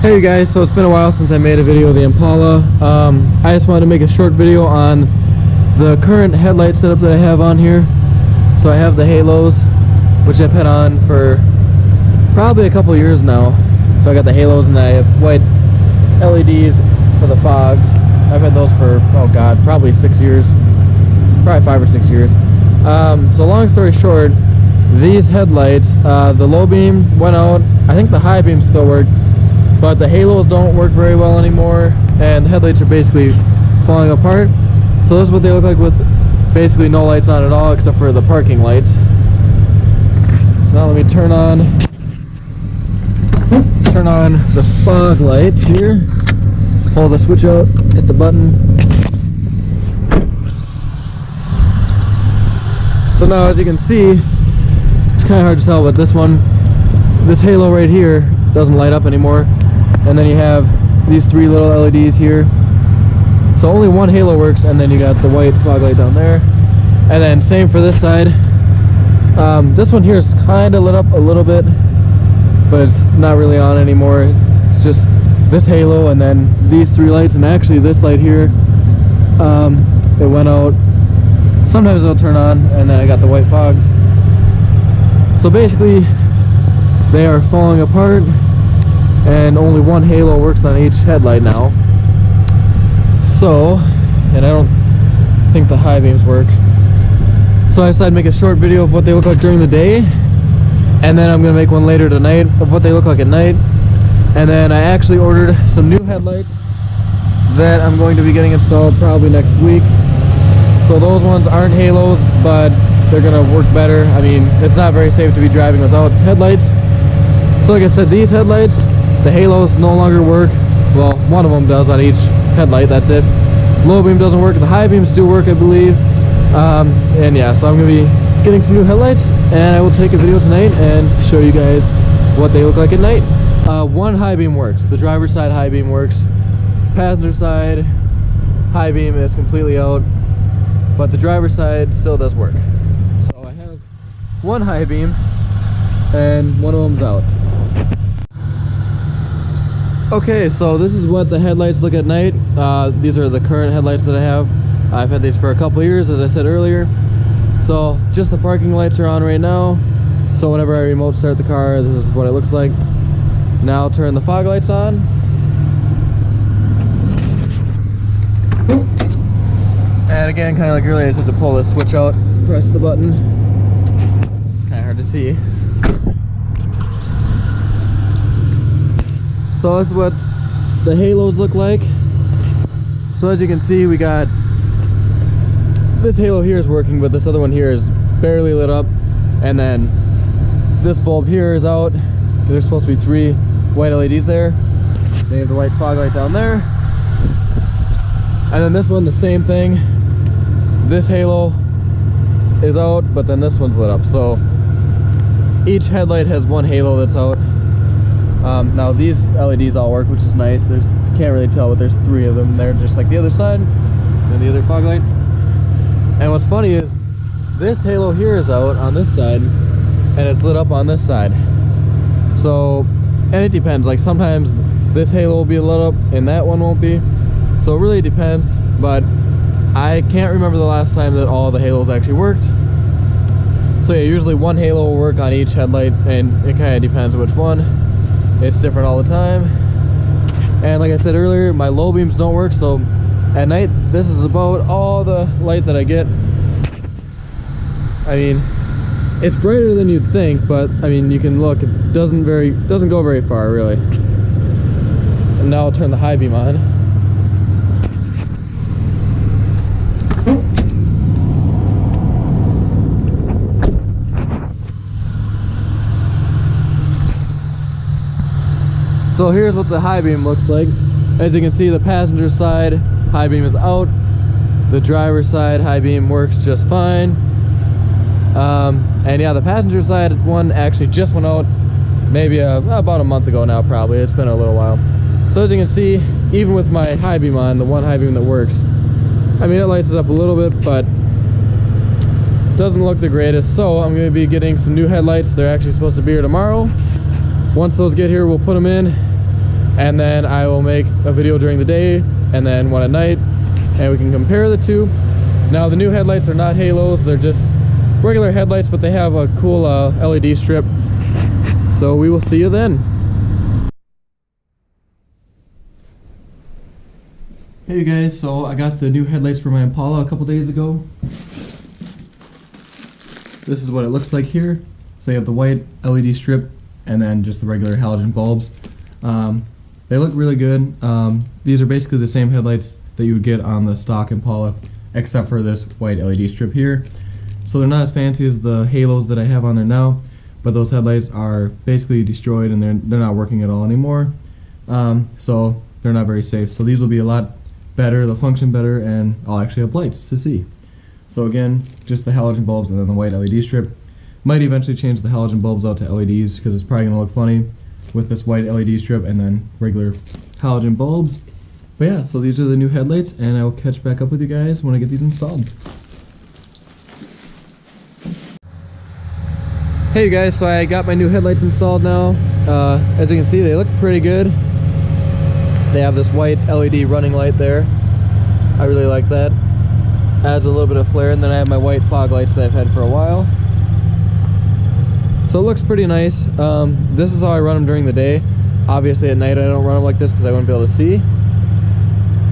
Hey guys, so it's been a while since I made a video of the Impala. I just wanted to make a short video on the current headlight setup that I have on here. So I have the halos, which I've had on for probably a couple years now. So I got the halos and I have white LEDs for the fogs. I've had those for, oh god, probably 6 years. Probably 5 or 6 years. So long story short, these headlights, the low beam went out. I think the high beam still worked, but the halos don't work very well anymore, and the headlights are basically falling apart. So this is what they look like with basically no lights on at all except for the parking lights. Now let me turn on the fog lights here. Hold the switch out, hit the button. So now as you can see, it's kind of hard to tell, but this halo right here doesn't light up anymore. And then you have these three little LEDs here. So only one halo works, and then you got the white fog light down there. And then same for this side. This one here is kind of lit up a little bit, but it's not really on anymore. It's just this halo and then these three lights, and actually this light here, it went out. Sometimes it'll turn on, and then I got the white fog. So basically, they are falling apart, and only one halo works on each headlight now. So, and I don't think the high beams work. So I decided to make a short video of what they look like during the day, and then I'm going to make one later tonight of what they look like at night. And then I actually ordered some new headlights that I'm going to be getting installed probably next week. So those ones aren't halos, but they're going to work better. I mean, it's not very safe to be driving without headlights. So like I said, these headlights, the halos no longer work. Well, one of them does on each headlight, that's it. Low beam doesn't work, the high beams do work, I believe. And yeah, so I'm going to be getting some new headlights, and I will take a video tonight and show you guys what they look like at night. One high beam works, the driver's side high beam works. Passenger side high beam is completely out, but the driver's side still does work. So I have one high beam, and one of them's out. Okay, so this is what the headlights look at night. These are the current headlights that I have. I've had these for a couple years, as I said earlier. So just the parking lights are on right now. So whenever I remote start the car, this is what it looks like. Now I'll turn the fog lights on. And again, kind of like earlier, I just have to pull this switch out, press the button. Kind of hard to see. So this is what the halos look like. So as you can see, we got this halo here is working, but this other one here is barely lit up. And then this bulb here is out. There's supposed to be three white LEDs there. They have the white fog light down there. And then this one, the same thing. This halo is out, but then this one's lit up. So each headlight has one halo that's out. Now these LEDs all work, which is nice. Can't really tell, but there's three of them. They're just like the other side and the other fog light. And what's funny is this halo here is out on this side, and it's lit up on this side. So, and it depends. Like sometimes this halo will be lit up and that one won't be. So it really depends. But I can't remember the last time that all the halos actually worked. So yeah, usually one halo will work on each headlight, and it kind of depends which one. It's different all the time. And like I said earlier, my low beams don't work, so at night this is about all the light that I get. I mean, it's brighter than you'd think, but I mean, you can look, it doesn't go very far really. And now I'll turn the high beam on. So here's what the high beam looks like. As you can see, the passenger side high beam is out. The driver's side high beam works just fine. And yeah, the passenger side one actually just went out maybe about a month ago now, probably. It's been a little while. So as you can see, even with my high beam on, the one high beam that works, I mean, it lights it up a little bit, but doesn't look the greatest. So I'm going to be getting some new headlights. They're actually supposed to be here tomorrow. Once those get here, we'll put them in, and then I will make a video during the day and then one at night, and we can compare the two. Now the new headlights are not halos, they're just regular headlights, but they have a cool LED strip. So we will see you then. Hey guys, so I got the new headlights for my Impala a couple days ago. This is what it looks like here. So you have the white LED strip and then just the regular halogen bulbs. They look really good. These are basically the same headlights that you would get on the stock Impala, except for this white LED strip here. So they're not as fancy as the halos that I have on there now, but those headlights are basically destroyed and they're not working at all anymore. So they're not very safe. So these will be a lot better, they'll function better, and I'll actually have lights to see. So again, just the halogen bulbs and then the white LED strip. Might eventually change the halogen bulbs out to LEDs because it's probably going to look funny with this white LED strip and then regular halogen bulbs. But yeah, so these are the new headlights, and I will catch back up with you guys when I get these installed. Hey you guys, so I got my new headlights installed now. As you can see, they look pretty good. They have this white LED running light there. I really like that. Adds a little bit of flare, and then I have my white fog lights that I've had for a while. So it looks pretty nice. This is how I run them during the day. Obviously at night I don't run them like this because I wouldn't be able to see.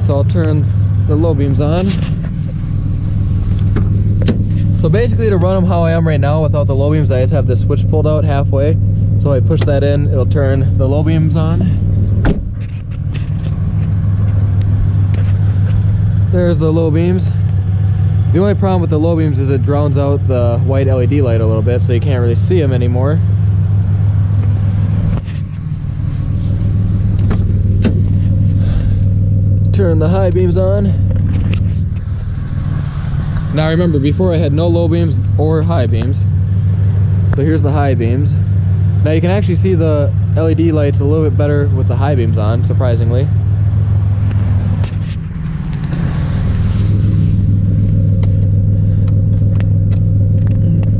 So I'll turn the low beams on. So basically to run them how I am right now without the low beams, I just have this switch pulled out halfway. So I push that in, it'll turn the low beams on. There's the low beams. The only problem with the low beams is it drowns out the white LED light a little bit, so you can't really see them anymore. Turn the high beams on. Now remember, before I had no low beams or high beams. So here's the high beams. Now you can actually see the LED lights a little bit better with the high beams on, surprisingly.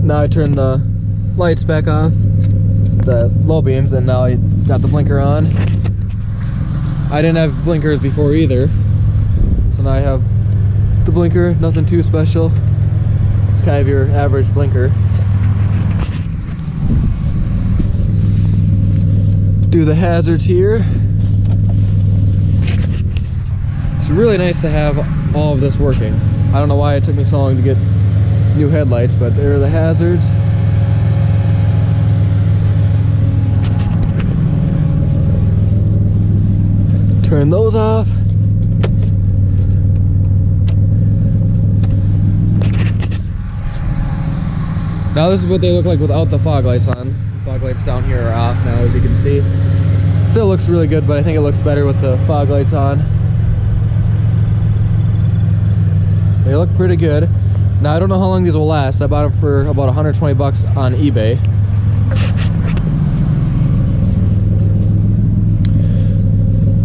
Now I turn the lights back off, the low beams, and now I got the blinker on. I didn't have blinkers before either, so now I have the blinker, nothing too special. It's kind of your average blinker. Do the hazards here. It's really nice to have all of this working. I don't know why it took me so long to get new headlights, but there are the hazards. Turn those off. Now this is what they look like without the fog lights on. Fog lights down here are off now, as you can see. Still looks really good, but I think it looks better with the fog lights on. They look pretty good. Now I don't know how long these will last. I bought them for about 120 bucks on eBay.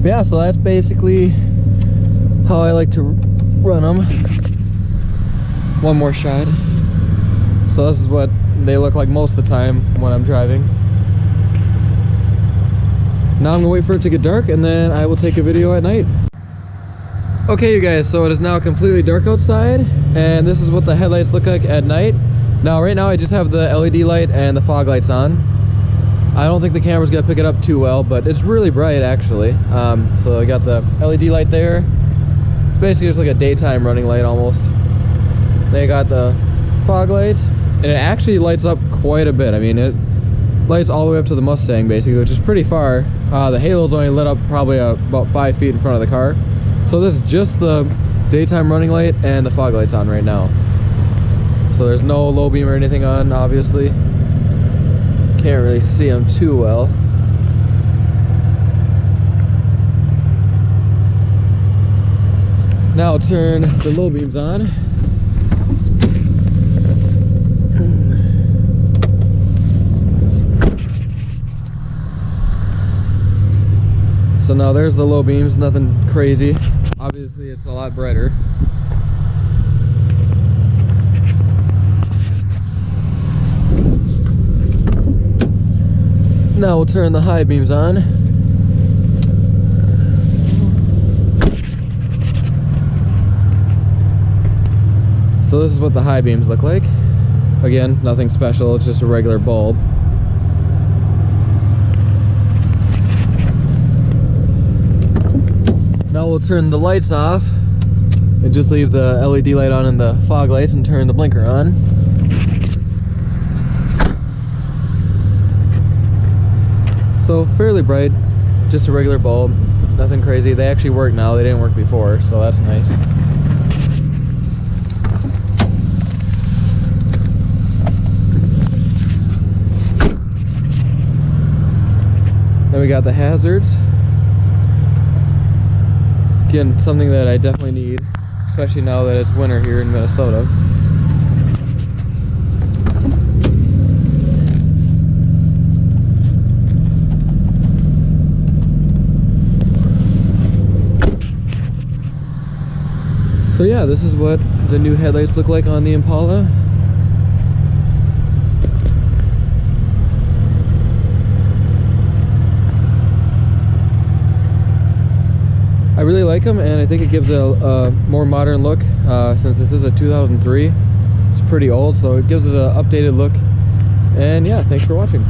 But yeah, so that's basically how I like to run them. One more shot. So this is what they look like most of the time when I'm driving. Now I'm gonna wait for it to get dark, and then I will take a video at night. Okay you guys, so it is now completely dark outside, and this is what the headlights look like at night. Now right now I just have the LED light and the fog lights on. I don't think the camera's gonna pick it up too well, but it's really bright actually. So I got the LED light there. It's basically just like a daytime running light almost. Then I got the fog lights, and it actually lights up quite a bit. I mean, it lights all the way up to the Mustang basically, which is pretty far. The halo's only lit up probably about 5 feet in front of the car. So this is just the daytime running light and the fog lights on right now. So there's no low beam or anything on, obviously. Can't really see them too well. Now I'll turn the low beams on. So now there's the low beams, nothing crazy. Obviously it's a lot brighter. Now we'll turn the high beams on. So this is what the high beams look like. Again, nothing special, it's just a regular bulb. Now we'll turn the lights off and just leave the LED light on and the fog lights and turn the blinker on. So fairly bright, just a regular bulb, nothing crazy. They actually work now, they didn't work before, so that's nice. Then we got the hazards. Again, something that I definitely need, especially now that it's winter here in Minnesota. So yeah, this is what the new headlights look like on the Impala. I really like them, and I think it gives a more modern look. Since this is a 2003, it's pretty old, so it gives it an updated look. And yeah, thanks for watching.